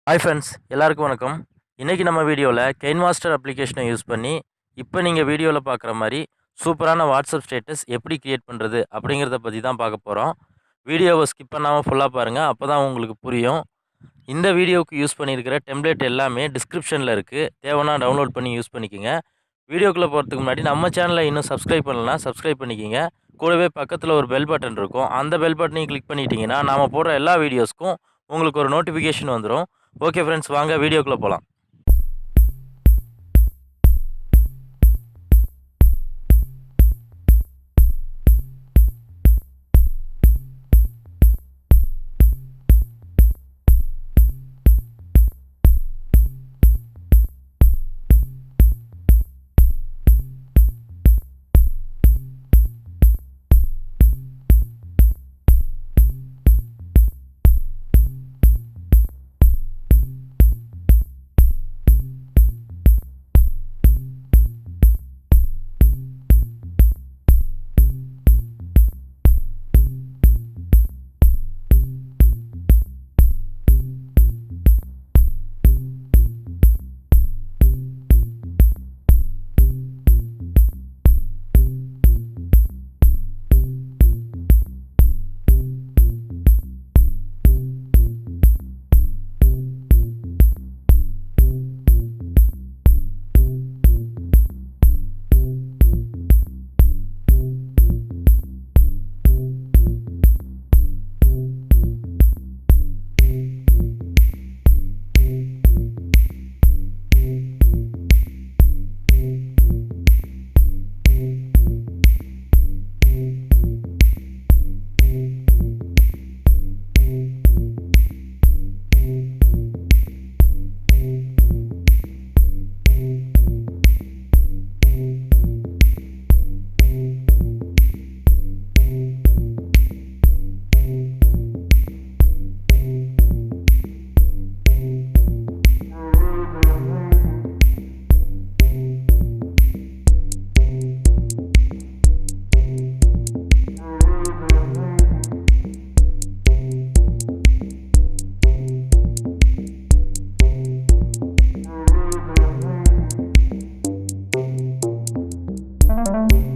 Hi friends, எல்லாருக்கும் வணக்கம். இன்றைக்கி நம்ம வீடியோவில் கெயின்மாஸ்டர் அப்ளிகேஷனை யூஸ் பண்ணி இப்போ நீங்கள் வீடியோவில் பார்க்குற மாதிரி சூப்பரான வாட்ஸ்அப் ஸ்டேட்டஸ் எப்படி க்ரியேட் பண்ணுறது அப்படிங்கிறத பற்றி தான் பார்க்க போகிறோம். வீடியோவை ஸ்கிப் பண்ணாமல் ஃபுல்லாக பாருங்கள், அப்போ தான் உங்களுக்கு புரியும். இந்த வீடியோவுக்கு யூஸ் பண்ணியிருக்கிற டெம்ப்ளேட் எல்லாமே டிஸ்கிரிப்ஷனில் இருக்குது, தேவைன்னா டவுன்லோட் பண்ணி யூஸ் பண்ணிக்கோங்க. வீடியோக்குள்ளே போகிறதுக்கு முன்னாடி நம்ம சேனலை இன்னும் சப்ஸ்கிரைப் பண்ணலன்னா சப்ஸ்கிரைப் பண்ணிக்கோங்க. கூடவே பக்கத்தில் ஒரு பெல் பட்டன் இருக்கும், அந்த பெல் பட்டனையும் கிளிக் பண்ணிட்டீங்கன்னா நாம் போடுற எல்லா வீடியோஸ்க்கும் உங்களுக்கு ஒரு நோட்டிஃபிகேஷன் வந்துடும். ஓகே ஃப்ரெண்ட்ஸ், வாங்க வீடியோக்குள்ளே போகலாம்.